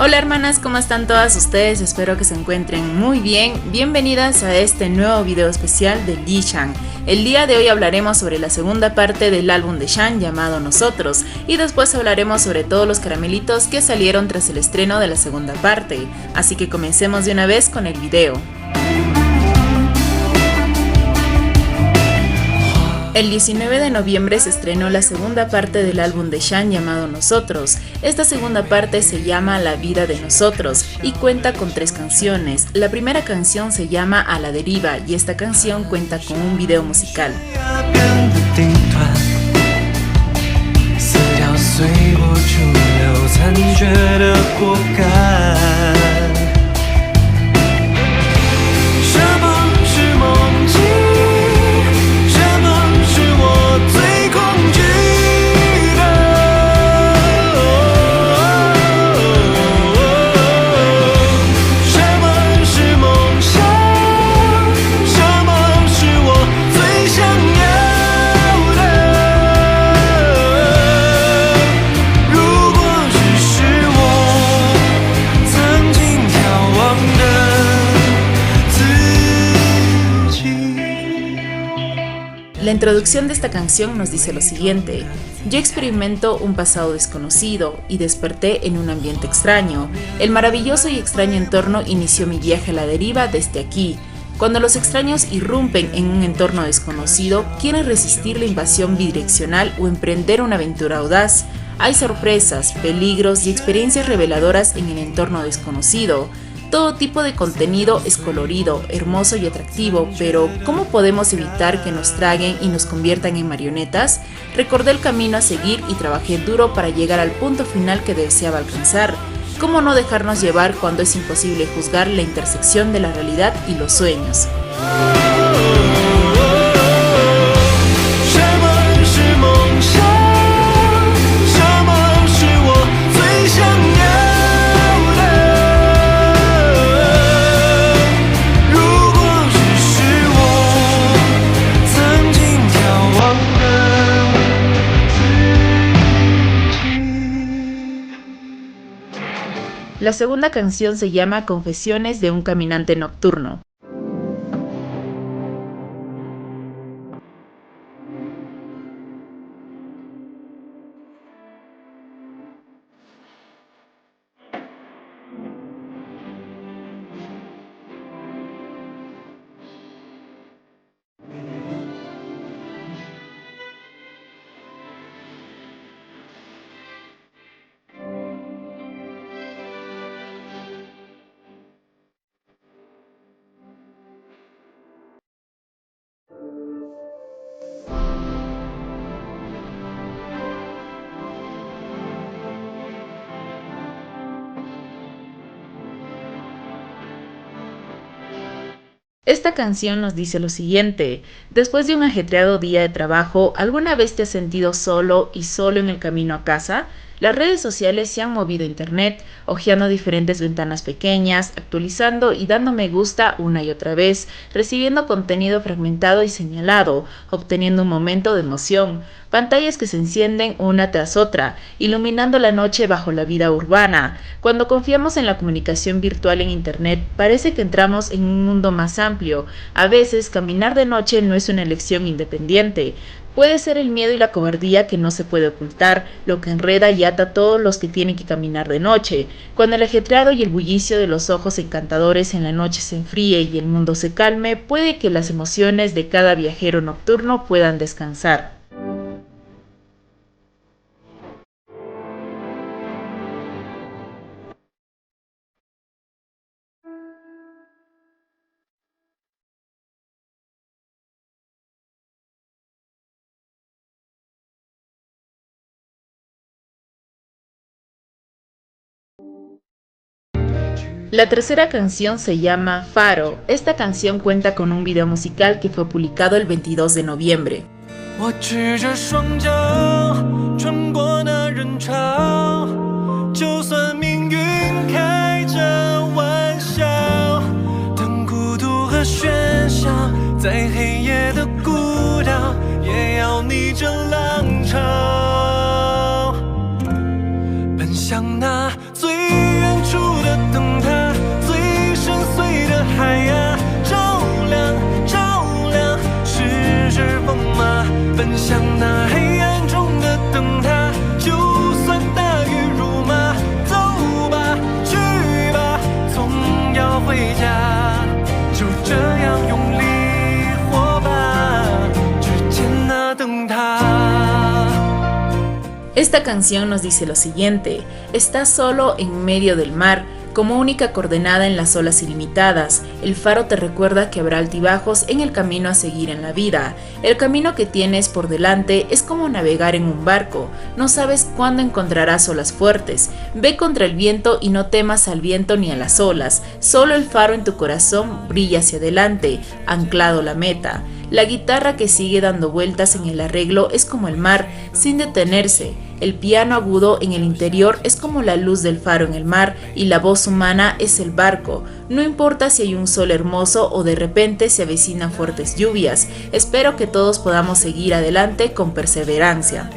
Hola hermanas, ¿cómo están todas ustedes? Espero que se encuentren muy bien. Bienvenidas a este nuevo video especial de Lee Shang. El día de hoy hablaremos sobre la segunda parte del álbum de Shang llamado Nosotros, y después hablaremos sobre todos los caramelitos que salieron tras el estreno de la segunda parte. Así que comencemos de una vez con el video. El 19 de noviembre se estrenó la segunda parte del álbum de Shang llamado Nosotros. Esta segunda parte se llama La vida de nosotros y cuenta con 3 canciones. La primera canción se llama A la deriva y esta canción cuenta con un video musical. La introducción de esta canción nos dice lo siguiente: yo experimento un pasado desconocido y desperté en un ambiente extraño. El maravilloso y extraño entorno inició mi viaje a la deriva desde aquí. Cuando los extraños irrumpen en un entorno desconocido, quieren resistir la invasión bidireccional o emprender una aventura audaz. Hay sorpresas, peligros y experiencias reveladoras en el entorno desconocido. Todo tipo de contenido es colorido, hermoso y atractivo, pero ¿cómo podemos evitar que nos traguen y nos conviertan en marionetas? Recordé el camino a seguir y trabajé duro para llegar al punto final que deseaba alcanzar. ¿Cómo no dejarnos llevar cuando es imposible juzgar la intersección de la realidad y los sueños? La segunda canción se llama Confesiones de un caminante nocturno. Esta canción nos dice lo siguiente: después de un ajetreado día de trabajo, ¿alguna vez te has sentido solo y solo en el camino a casa? Las redes sociales se han movido a internet, hojeando diferentes ventanas pequeñas, actualizando y dando me gusta una y otra vez, recibiendo contenido fragmentado y señalado, obteniendo un momento de emoción, pantallas que se encienden una tras otra, iluminando la noche bajo la vida urbana. Cuando confiamos en la comunicación virtual en internet, parece que entramos en un mundo más amplio. A veces, caminar de noche no es una elección independiente. Puede ser el miedo y la cobardía que no se puede ocultar, lo que enreda y ata a todos los que tienen que caminar de noche. Cuando el ajetreado y el bullicio de los ojos encantadores en la noche se enfríe y el mundo se calme, puede que las emociones de cada viajero nocturno puedan descansar. La tercera canción se llama Faro. Esta canción cuenta con un video musical que fue publicado el 22 de noviembre. Esta canción nos dice lo siguiente: estás solo en medio del mar, como única coordenada en las olas ilimitadas. El faro te recuerda que habrá altibajos en el camino a seguir en la vida. El camino que tienes por delante es como navegar en un barco. No sabes cuándo encontrarás olas fuertes. Ve contra el viento y no temas al viento ni a las olas. Solo el faro en tu corazón brilla hacia adelante, anclado a la meta. La guitarra que sigue dando vueltas en el arreglo es como el mar, sin detenerse. El piano agudo en el interior es como la luz del faro en el mar y la voz humana es el barco. No importa si hay un sol hermoso o de repente se avecinan fuertes lluvias. Espero que todos podamos seguir adelante con perseverancia.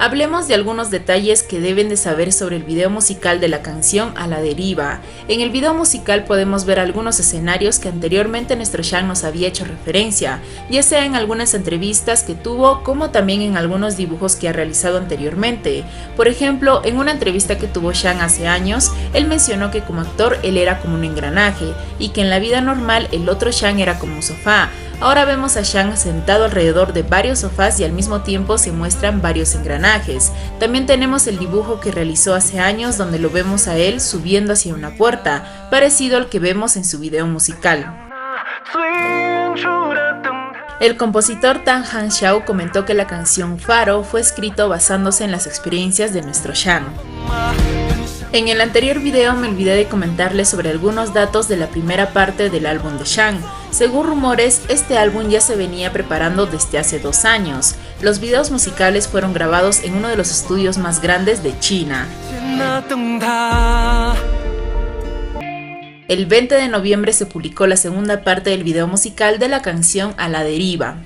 Hablemos de algunos detalles que deben de saber sobre el video musical de la canción A la Deriva. En el video musical podemos ver algunos escenarios que anteriormente nuestro Shang nos había hecho referencia, ya sea en algunas entrevistas que tuvo, como también en algunos dibujos que ha realizado anteriormente. Por ejemplo, en una entrevista que tuvo Shang hace años, él mencionó que como actor él era como un engranaje, y que en la vida normal el otro Shang era como un sofá. Ahora vemos a Shang sentado alrededor de varios sofás y al mismo tiempo se muestran varios engranajes. También tenemos el dibujo que realizó hace años donde lo vemos a él subiendo hacia una puerta, parecido al que vemos en su video musical. El compositor Tan Han Xiao comentó que la canción Faro fue escrito basándose en las experiencias de nuestro Shang. En el anterior video me olvidé de comentarles sobre algunos datos de la primera parte del álbum de Shang. Según rumores, este álbum ya se venía preparando desde hace 2 años. Los videos musicales fueron grabados en uno de los estudios más grandes de China. El 20 de noviembre se publicó la segunda parte del video musical de la canción A la Deriva.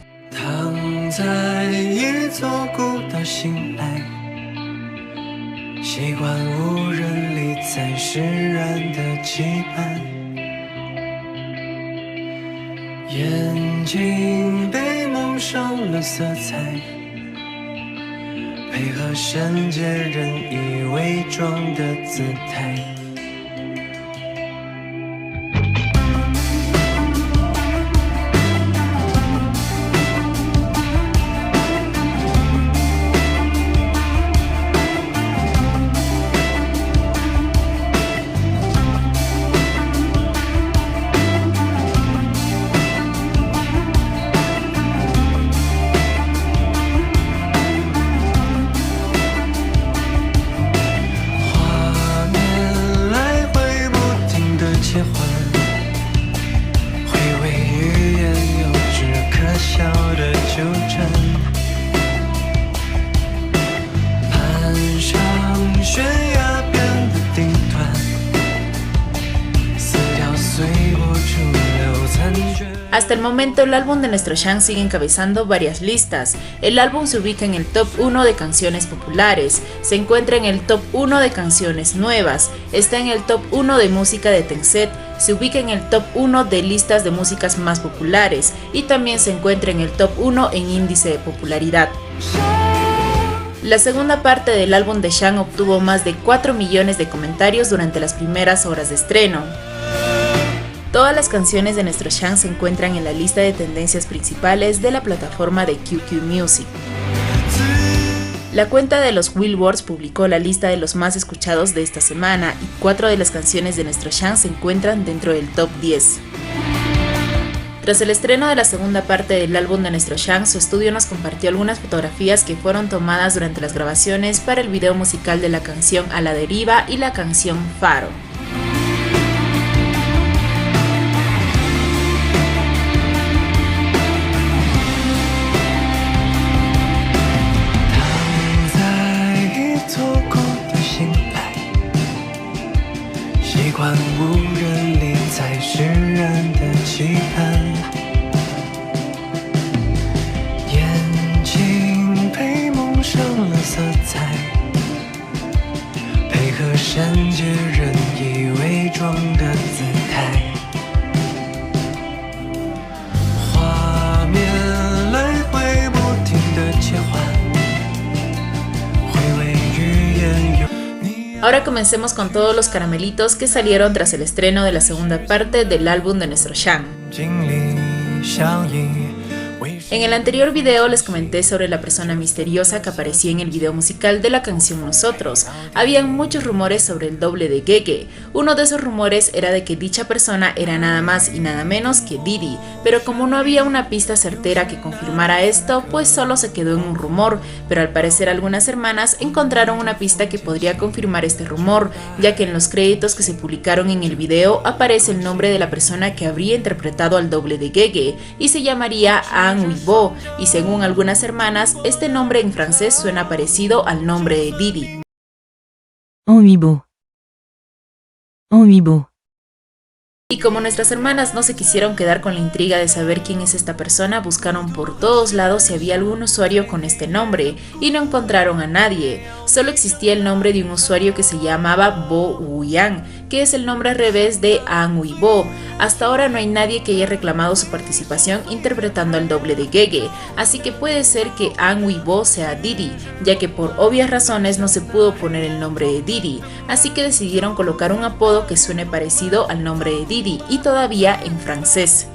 Hasta el momento el álbum de nuestro Shang sigue encabezando varias listas. El álbum se ubica en el top 1 de canciones populares, se encuentra en el top 1 de canciones nuevas, está en el top 1 de música de Tencent, se ubica en el top 1 de listas de músicas más populares y también se encuentra en el top 1 en índice de popularidad. La segunda parte del álbum de Shang obtuvo más de 4 millones de comentarios durante las primeras horas de estreno. Todas las canciones de nuestro Shang se encuentran en la lista de tendencias principales de la plataforma de QQ Music. La cuenta de los Billboards publicó la lista de los más escuchados de esta semana y 4 de las canciones de nuestro Shang se encuentran dentro del top 10. Tras el estreno de la segunda parte del álbum de nuestro Shang, su estudio nos compartió algunas fotografías que fueron tomadas durante las grabaciones para el video musical de la canción A la Deriva y la canción Faro. 无人理睬释然的期盼，眼睛被蒙上了色彩，配合善解人意伪装的姿态，画面来回不停的切换，回味语言有。 Ahora comencemos con todos los caramelitos que salieron tras el estreno de la segunda parte del álbum de nuestro Xiang. En el anterior video les comenté sobre la persona misteriosa que aparecía en el video musical de la canción Nosotros. Habían muchos rumores sobre el doble de Gege. Uno de esos rumores era de que dicha persona era nada más y nada menos que Didi, pero como no había una pista certera que confirmara esto, pues solo se quedó en un rumor, pero al parecer algunas hermanas encontraron una pista que podría confirmar este rumor, ya que en los créditos que se publicaron en el video aparece el nombre de la persona que habría interpretado al doble de Gege, y se llamaría An Uibo, y según algunas hermanas, este nombre en francés suena parecido al nombre de Didi. An Uibo. An Uibo. Y como nuestras hermanas no se quisieron quedar con la intriga de saber quién es esta persona, buscaron por todos lados si había algún usuario con este nombre, y no encontraron a nadie. Solo existía el nombre de un usuario que se llamaba Bo Wuyang, que es el nombre al revés de An Uibo. Hasta ahora no hay nadie que haya reclamado su participación interpretando al doble de Gege, así que puede ser que An Uibo sea Didi, ya que por obvias razones no se pudo poner el nombre de Didi, así que decidieron colocar un apodo que suene parecido al nombre de Didi, y todavía en francés.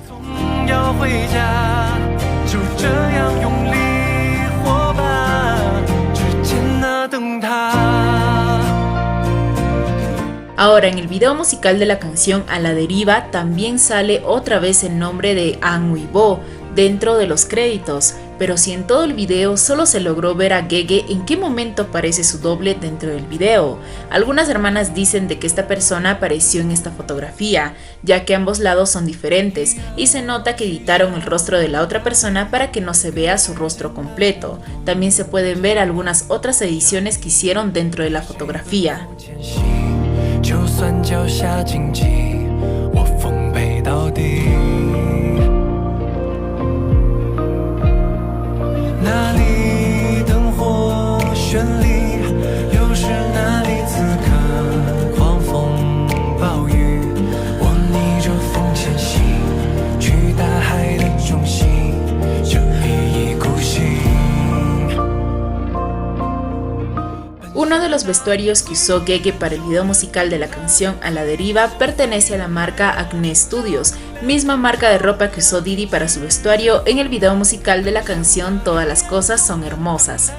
Ahora, en el video musical de la canción A la Deriva también sale otra vez el nombre de An Uibo dentro de los créditos, pero si en todo el video solo se logró ver a Gege, ¿en qué momento aparece su doble dentro del video? Algunas hermanas dicen de que esta persona apareció en esta fotografía, ya que ambos lados son diferentes y se nota que editaron el rostro de la otra persona para que no se vea su rostro completo. También se pueden ver algunas otras ediciones que hicieron dentro de la fotografía. Uno de los vestuarios que usó Gege para el video musical de la canción A la Deriva pertenece a la marca Acne Studios, misma marca de ropa que usó Didi para su vestuario en el video musical de la canción Todas las cosas son hermosas.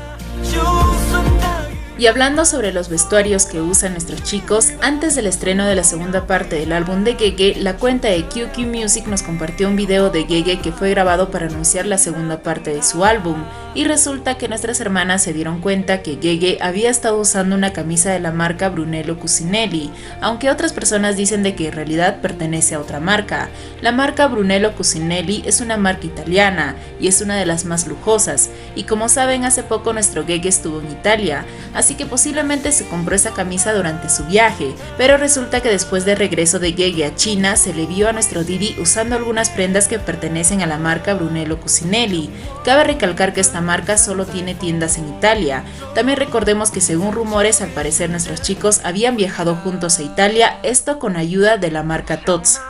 Y hablando sobre los vestuarios que usan nuestros chicos, antes del estreno de la segunda parte del álbum de Gege, la cuenta de QQ Music nos compartió un video de Gege que fue grabado para anunciar la segunda parte de su álbum, y resulta que nuestras hermanas se dieron cuenta que Gege había estado usando una camisa de la marca Brunello Cucinelli, aunque otras personas dicen de que en realidad pertenece a otra marca. La marca Brunello Cucinelli es una marca italiana y es una de las más lujosas, y como saben, hace poco nuestro Gege estuvo en Italia, así que posiblemente se compró esa camisa durante su viaje, pero resulta que después del regreso de Gege a China se le vio a nuestro Didi usando algunas prendas que pertenecen a la marca Brunello Cucinelli. Cabe recalcar que esta marca solo tiene tiendas en Italia. También recordemos que según rumores, al parecer nuestros chicos habían viajado juntos a Italia, esto con ayuda de la marca Tots.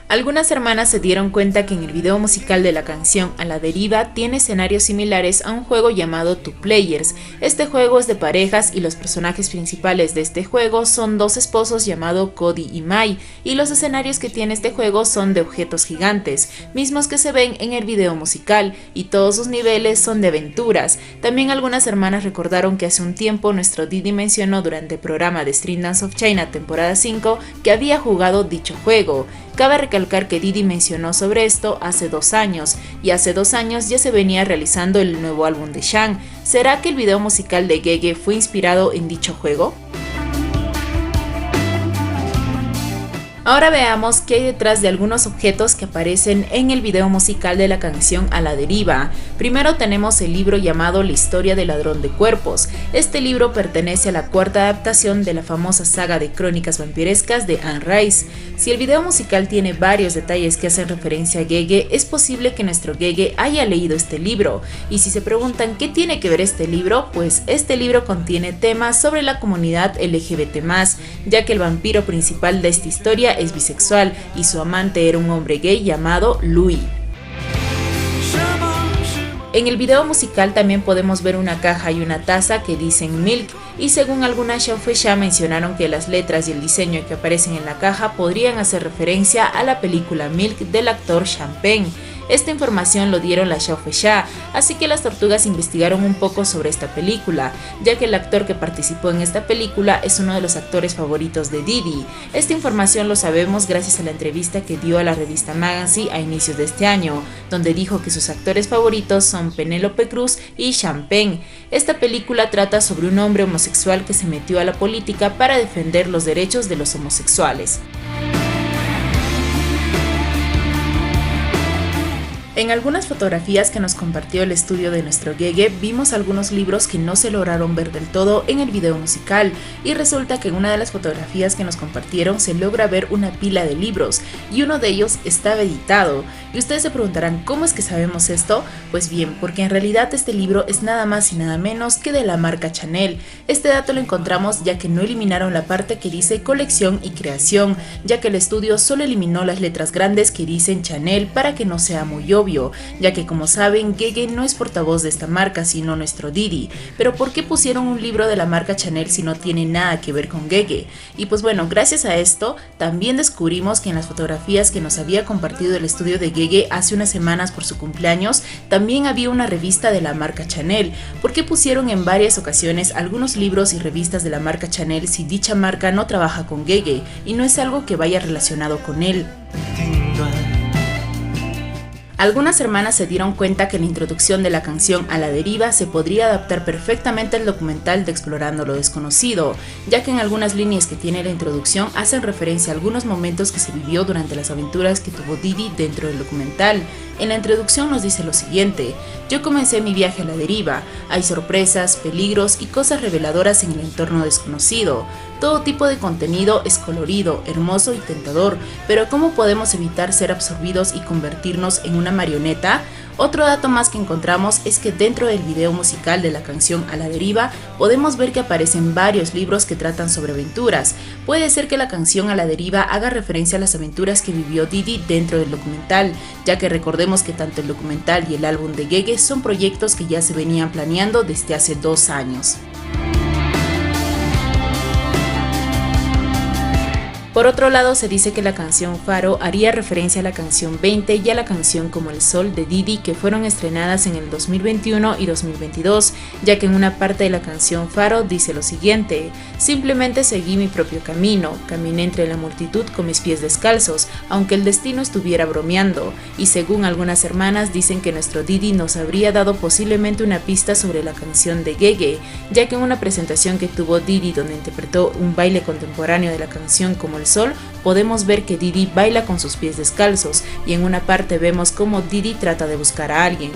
Algunas hermanas se dieron cuenta que en el video musical de la canción A la Deriva tiene escenarios similares a un juego llamado Two Players. Este juego es de parejas y los personajes principales de este juego son dos esposos llamados Cody y Mai, y los escenarios que tiene este juego son de objetos gigantes, mismos que se ven en el video musical, y todos sus niveles son de aventuras. También algunas hermanas recordaron que hace un tiempo nuestro Didi mencionó durante el programa de Street Dance of China temporada 5 que había jugado dicho juego. Cabe recalcar que Didi mencionó sobre esto hace 2 años, y hace 2 años ya se venía realizando el nuevo álbum de Xiang. ¿Será que el video musical de Gege fue inspirado en dicho juego? Ahora veamos qué hay detrás de algunos objetos que aparecen en el video musical de la canción A la Deriva. Primero tenemos el libro llamado La historia del ladrón de cuerpos. Este libro pertenece a la cuarta adaptación de la famosa saga de crónicas vampirescas de Anne Rice. Si el video musical tiene varios detalles que hacen referencia a Gege, es posible que nuestro Gege haya leído este libro. Y si se preguntan qué tiene que ver este libro, pues este libro contiene temas sobre la comunidad LGBT+, ya que el vampiro principal de esta historia es bisexual y su amante era un hombre gay llamado Louis. En el video musical también podemos ver una caja y una taza que dicen Milk, y según algunas xiaofexia mencionaron que las letras y el diseño que aparecen en la caja podrían hacer referencia a la película Milk del actor Sean Penn. Esta información lo dieron las xiaofexia, así que las tortugas investigaron un poco sobre esta película, ya que el actor que participó en esta película es uno de los actores favoritos de Diddy. Esta información lo sabemos gracias a la entrevista que dio a la revista Magazine a inicios de este año, donde dijo que sus actores favoritos son Penélope Cruz y Sean Penn. Esta película trata sobre un hombre homosexual que se metió a la política para defender los derechos de los homosexuales. En algunas fotografías que nos compartió el estudio de nuestro Gege, vimos algunos libros que no se lograron ver del todo en el video musical, y resulta que en una de las fotografías que nos compartieron se logra ver una pila de libros, y uno de ellos estaba editado. Y ustedes se preguntarán, ¿cómo es que sabemos esto? Pues bien, porque en realidad este libro es nada más y nada menos que de la marca Chanel. Este dato lo encontramos ya que no eliminaron la parte que dice colección y creación, ya que el estudio solo eliminó las letras grandes que dicen Chanel para que no sea muy obvio, ya que como saben, Gege no es portavoz de esta marca sino nuestro Diddy. Pero ¿por qué pusieron un libro de la marca Chanel si no tiene nada que ver con Gege? Y pues bueno, gracias a esto también descubrimos que en las fotografías que nos había compartido el estudio de Gege hace unas semanas por su cumpleaños también había una revista de la marca Chanel. ¿Por qué pusieron en varias ocasiones algunos libros y revistas de la marca Chanel si dicha marca no trabaja con Gege y no es algo que vaya relacionado con él? Algunas hermanas se dieron cuenta que la introducción de la canción A la Deriva se podría adaptar perfectamente al documental de Explorando lo Desconocido, ya que en algunas líneas que tiene la introducción hacen referencia a algunos momentos que se vivió durante las aventuras que tuvo Diddy dentro del documental. En la introducción nos dice lo siguiente: yo comencé mi viaje a la deriva, hay sorpresas, peligros y cosas reveladoras en el entorno desconocido. Todo tipo de contenido es colorido, hermoso y tentador, pero ¿cómo podemos evitar ser absorbidos y convertirnos en una marioneta? Otro dato más que encontramos es que dentro del video musical de la canción A la Deriva podemos ver que aparecen varios libros que tratan sobre aventuras. Puede ser que la canción A la Deriva haga referencia a las aventuras que vivió Diddy dentro del documental, ya que recordemos que tanto el documental y el álbum de Gege son proyectos que ya se venían planeando desde hace 2 años. Por otro lado, se dice que la canción Faro haría referencia a la canción 20 y a la canción Como el Sol de Diddy, que fueron estrenadas en el 2021 y 2022, ya que en una parte de la canción Faro dice lo siguiente: simplemente seguí mi propio camino, caminé entre la multitud con mis pies descalzos, aunque el destino estuviera bromeando. Y según algunas hermanas dicen que nuestro Diddy nos habría dado posiblemente una pista sobre la canción de Gege, ya que en una presentación que tuvo Diddy donde interpretó un baile contemporáneo de la canción Como el Sol, podemos ver que Diddy baila con sus pies descalzos, y en una parte vemos cómo Diddy trata de buscar a alguien.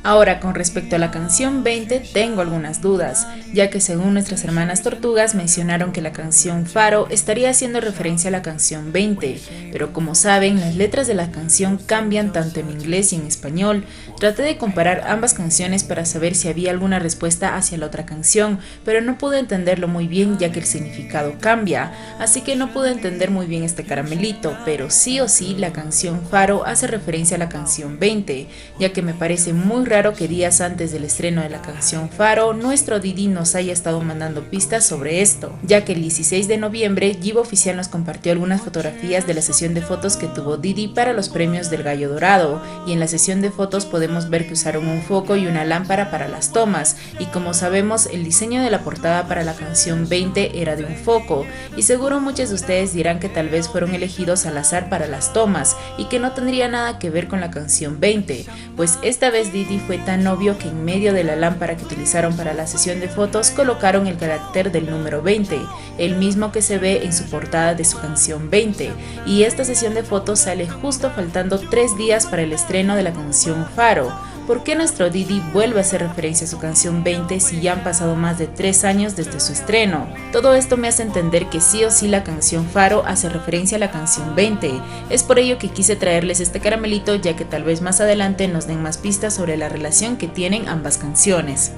Ahora, con respecto a la canción 20, tengo algunas dudas, ya que según nuestras hermanas tortugas mencionaron que la canción Faro estaría haciendo referencia a la canción 20, pero como saben, las letras de la canción cambian tanto en inglés y en español. Traté de comparar ambas canciones para saber si había alguna respuesta hacia la otra canción, pero no pude entenderlo muy bien ya que el significado cambia, así que no pude entender muy bien este caramelito, pero sí o sí la canción Faro hace referencia a la canción 20, ya que me parece muy raro raro que días antes del estreno de la canción Faro, nuestro Didi nos haya estado mandando pistas sobre esto, ya que el 16 de noviembre Givo Oficial nos compartió algunas fotografías de la sesión de fotos que tuvo Didi para los premios del Gallo Dorado, y en la sesión de fotos podemos ver que usaron un foco y una lámpara para las tomas, y como sabemos el diseño de la portada para la canción 20 era de un foco, y seguro muchos de ustedes dirán que tal vez fueron elegidos al azar para las tomas y que no tendría nada que ver con la canción 20, pues esta vez Didi fue tan obvio que en medio de la lámpara que utilizaron para la sesión de fotos colocaron el carácter del número 20, el mismo que se ve en su portada de su canción 20, y esta sesión de fotos sale justo faltando 3 días para el estreno de la canción Faro. ¿Por qué nuestro Didi vuelve a hacer referencia a su canción 20 si ya han pasado más de 3 años desde su estreno? Todo esto me hace entender que sí o sí la canción Faro hace referencia a la canción 20. Es por ello que quise traerles este caramelito, ya que tal vez más adelante nos den más pistas sobre la relación que tienen ambas canciones.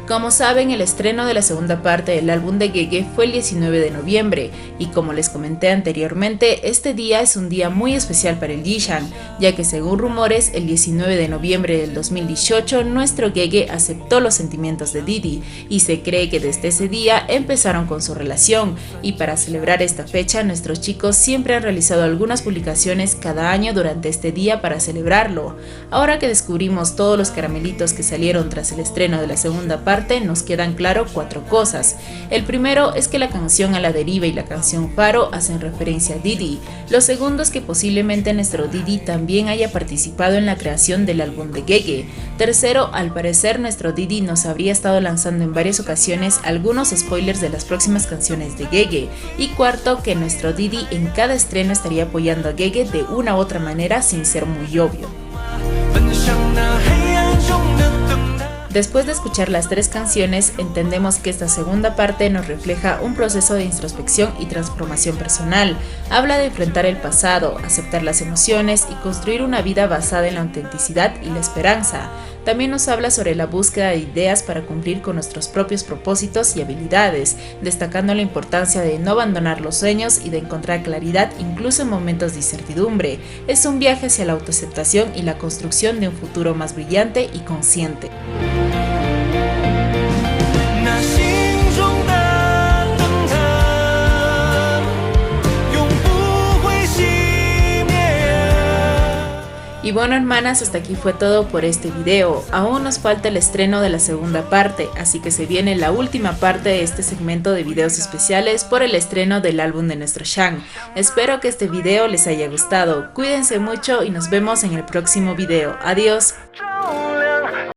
Como saben, el estreno de la segunda parte del álbum de Gege fue el 19 de noviembre, y como les comenté anteriormente, este día es un día muy especial para el Jishan, ya que según rumores, el 19 de noviembre del 2018, nuestro Gege aceptó los sentimientos de Didi, y se cree que desde ese día empezaron con su relación, y para celebrar esta fecha, nuestros chicos siempre han realizado algunas publicaciones cada año durante este día para celebrarlo. Ahora que descubrimos todos los caramelitos que salieron tras el estreno de la segunda parte, nos quedan claro 4 cosas. El primero es que la canción A la Deriva y la canción Faro hacen referencia a Didi. Lo segundo es que posiblemente nuestro Didi también haya participado en la creación del álbum de Gege. Tercero, al parecer nuestro Didi nos habría estado lanzando en varias ocasiones algunos spoilers de las próximas canciones de Gege. Y cuarto, que nuestro Didi en cada estreno estaría apoyando a Gege de una u otra manera sin ser muy obvio. Después de escuchar las 3 canciones, entendemos que esta segunda parte nos refleja un proceso de introspección y transformación personal. Habla de enfrentar el pasado, aceptar las emociones y construir una vida basada en la autenticidad y la esperanza. También nos habla sobre la búsqueda de ideas para cumplir con nuestros propios propósitos y habilidades, destacando la importancia de no abandonar los sueños y de encontrar claridad incluso en momentos de incertidumbre. Es un viaje hacia la autoaceptación y la construcción de un futuro más brillante y consciente. Y bueno, hermanas, hasta aquí fue todo por este video. Aún nos falta el estreno de la segunda parte, así que se viene la última parte de este segmento de videos especiales por el estreno del álbum de nuestro Shang. Espero que este video les haya gustado. Cuídense mucho y nos vemos en el próximo video. Adiós.